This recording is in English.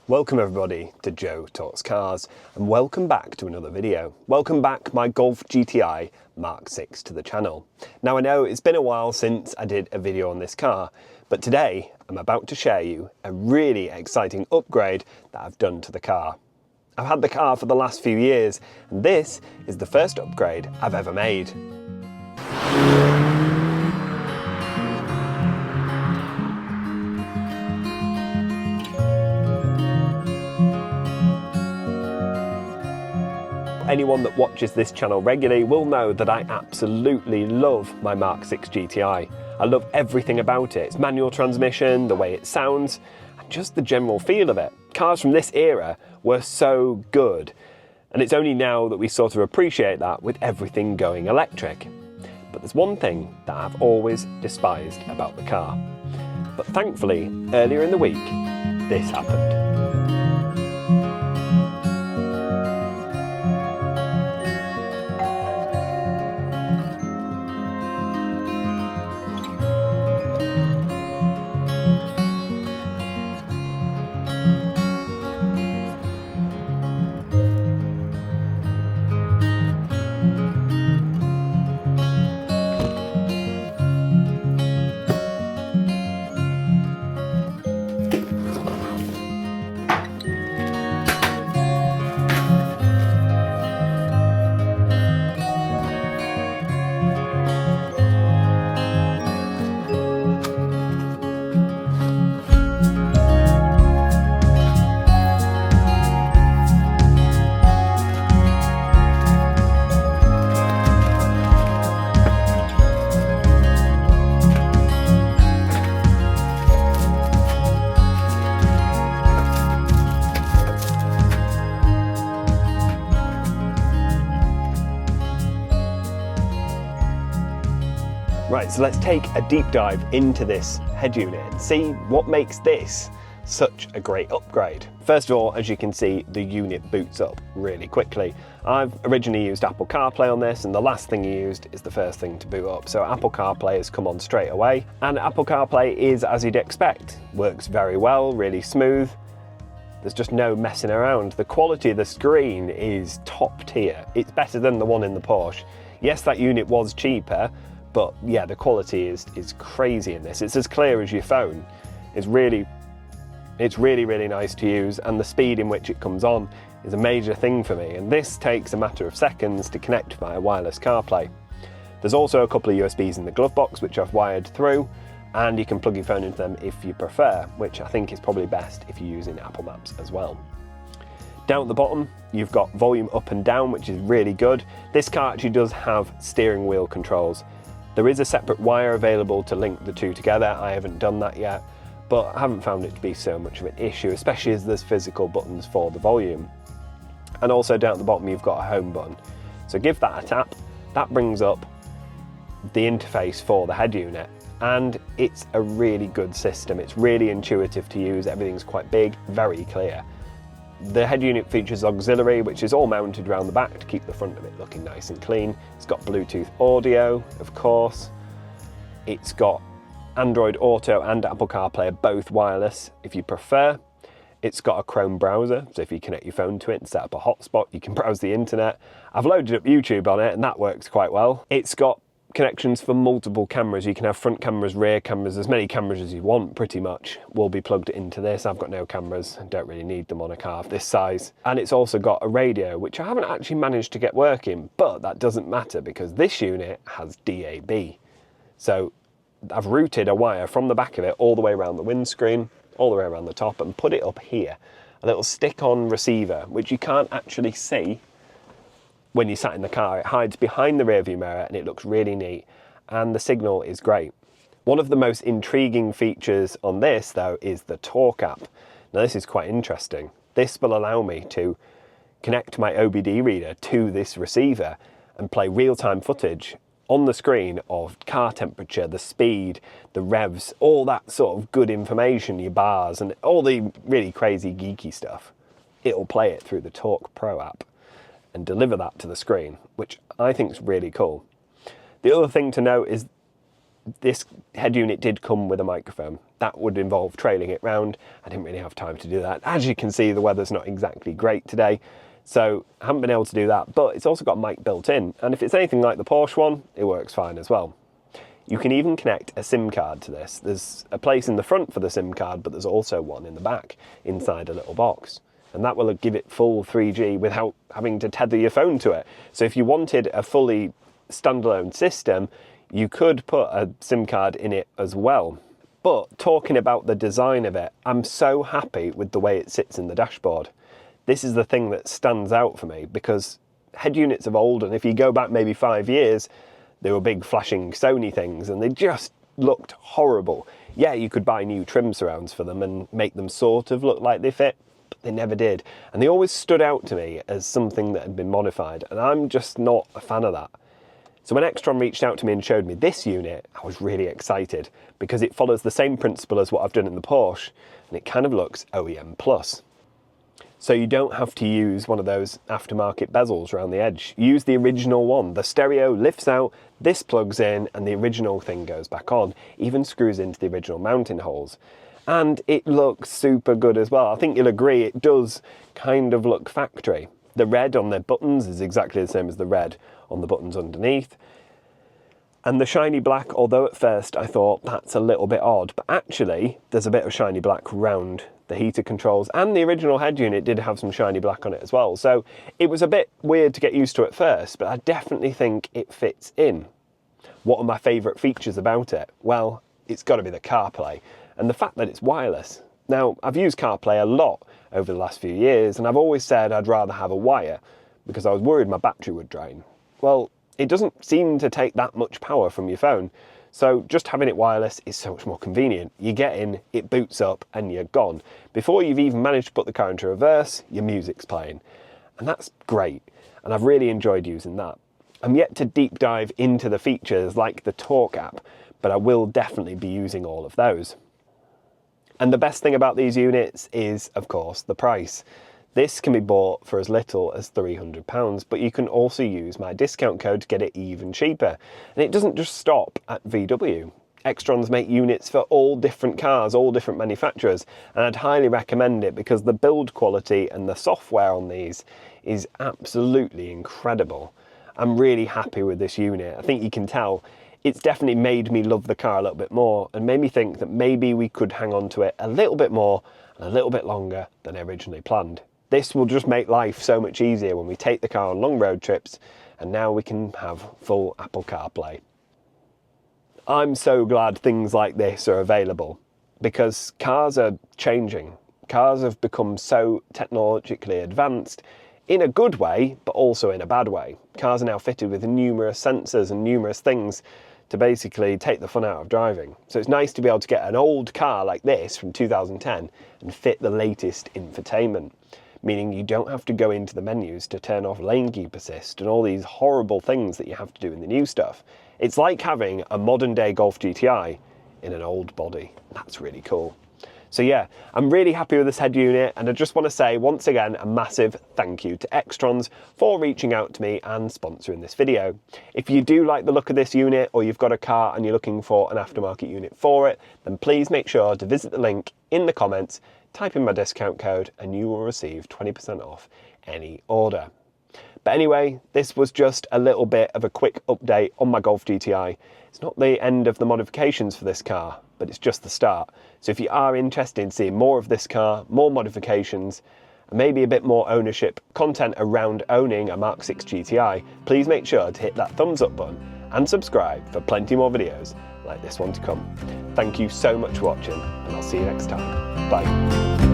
Welcome everybody to Joe Talks Cars, and welcome back to another video. Welcome back my Golf GTI Mk6 to the channel. Now I know it's been a while since I did a video on this car, but today I'm about to share you a really exciting upgrade that I've done to the car. I've had the car for the last few years, and this is the first upgrade I've ever made. Anyone that watches this channel regularly will know that I absolutely love my Mk6 GTI. I love everything about it. Its manual transmission, the way it sounds, and just the general feel of it. Cars from this era were so good, and it's only now that we sort of appreciate that with everything going electric. But there's one thing that I've always despised about the car. But thankfully, earlier in the week, this happened. Right, so let's take a deep dive into this head unit and see what makes this such a great upgrade. First of all, as you can see, the unit boots up really quickly. I've originally used Apple CarPlay on this, and the last thing you used is the first thing to boot up. So Apple CarPlay has come on straight away, and Apple CarPlay is as you'd expect. Works very well, really smooth. There's just no messing around. The quality of the screen is top tier. It's better than the one in the Porsche. Yes, that unit was cheaper, but yeah, the quality is crazy in this. It's as clear as your phone. It's really nice to use, and the speed in which it comes on is a major thing for me. And this takes a matter of seconds to connect via wireless CarPlay. There's also a couple of USBs in the glove box, which I've wired through, and you can plug your phone into them if you prefer, which I think is probably best if you're using Apple Maps as well. Down at the bottom, you've got volume up and down, which is really good. This car actually does have steering wheel controls. There is a separate wire available to link the two together. I haven't done that yet, but I haven't found it to be so much of an issue, especially as there's physical buttons for the volume. And also down at the bottom, you've got a home button. So give that a tap. That brings up the interface for the head unit, and it's a really good system. It's really intuitive to use. Everything's quite big, very clear. The head unit features auxiliary, which is all mounted around the back to keep the front of it looking nice and clean. It's got Bluetooth audio, of course. It's got Android Auto and Apple CarPlay are both wireless if you prefer. It's got a Chrome browser, so if you connect your phone to it and set up a hotspot, you can browse the internet. I've loaded up YouTube on it, and that works quite well. It's got connections for multiple cameras. You can have front cameras, rear cameras, as many cameras as you want pretty much will be plugged into this. I've got no cameras and don't really need them on a car of this size. And it's also got a radio, which I haven't actually managed to get working, but that doesn't matter because this unit has DAB. So I've routed a wire from the back of it all the way around the windscreen, all the way around the top, and put it up here. A little stick-on receiver, which you can't actually see when you sat in the car. It hides behind the rearview mirror and it looks really neat, and the signal is great. One of the most intriguing features on this though is the Talk app. Now this is quite interesting. This will allow me to connect my OBD reader to this receiver and play real-time footage on the screen of car temperature, the speed, the revs, all that sort of good information, your bars and all the really crazy geeky stuff. It'll play it through the Talk Pro app and deliver that to the screen, which I think is really cool. The other thing to note is this head unit did come with a microphone. that would involve trailing it round. I didn't really have time to do that. As you can see, the weather's not exactly great today, so I haven't been able to do that, but it's also got a mic built in, and if it's anything like the Porsche one, it works fine as well. You can even connect a SIM card to this. There's a place in the front for the SIM card, but there's also one in the back inside a little box. And that will give it full 3G without having to tether your phone to it. So if you wanted a fully standalone system, you could put a SIM card in it as well. But talking about the design of it, I'm so happy with the way it sits in the dashboard. This is the thing that stands out for me, because head units of old, and if you go back maybe 5 years, they were big flashing Sony things and they just looked horrible. Yeah, you could buy new trim surrounds for them and make them sort of look like they fit, but they never did. And they always stood out to me as something that had been modified, and I'm just not a fan of that. So when XTRON reached out to me and showed me this unit, I was really excited because it follows the same principle as what I've done in the Porsche, and it kind of looks OEM plus. So you don't have to use one of those aftermarket bezels around the edge. Use the original one. The stereo lifts out, this plugs in, and the original thing goes back on. Even screws into the original mounting holes. And it looks super good as well. I think you'll agree it does kind of look factory. The red on the buttons is exactly the same as the red on the buttons underneath. And the shiny black, although at first I thought that's a little bit odd, but actually there's a bit of shiny black round the heater controls, and the original head unit did have some shiny black on it as well. So it was a bit weird to get used to at first, but I definitely think it fits in. What are my favourite features about it? Well, it's got to be the CarPlay and the fact that it's wireless. Now, I've used CarPlay a lot over the last few years, and I've always said I'd rather have a wire because I was worried my battery would drain. Well, it doesn't seem to take that much power from your phone. So just having it wireless is so much more convenient. You get in, it boots up, and you're gone. Before you've even managed to put the car into reverse, your music's playing. And that's great, and I've really enjoyed using that. I'm yet to deep dive into the features like the Torque app, but I will definitely be using all of those. And the best thing about these units is, of course, the price. This can be bought for as little as £300, but you can also use my discount code to get it even cheaper. And it doesn't just stop at VW. XTRONS make units for all different cars, all different manufacturers, and I'd highly recommend it because the build quality and the software on these is absolutely incredible. I'm really happy with this unit. I think you can tell it's definitely made me love the car a little bit more and made me think that maybe we could hang on to it a little bit more and a little bit longer than I originally planned. This will just make life so much easier when we take the car on long road trips, and now we can have full Apple CarPlay. I'm so glad things like this are available because cars are changing. Cars have become so technologically advanced in a good way, but also in a bad way. Cars are now fitted with numerous sensors and numerous things to basically take the fun out of driving. So it's nice to be able to get an old car like this from 2010 and fit the latest infotainment, meaning you don't have to go into the menus to turn off lane keep assist and all these horrible things that you have to do in the new stuff. It's like having a modern day Golf GTI in an old body. That's really cool. So yeah, I'm really happy with this head unit, and I just want to say once again a massive thank you to XTRONS for reaching out to me and sponsoring this video. If you do like the look of this unit, or you've got a car and you're looking for an aftermarket unit for it, then please make sure to visit the link in the comments, type in my discount code, and you will receive 20% off any order. But anyway, this was just a little bit of a quick update on my Golf GTI. It's not the end of the modifications for this car, but it's just the start. So if you are interested in seeing more of this car, more modifications, and maybe a bit more ownership content around owning a Mk6 GTI, please make sure to hit that thumbs up button and subscribe for plenty more videos like this one to come. Thank you so much for watching, and I'll see you next time. Bye.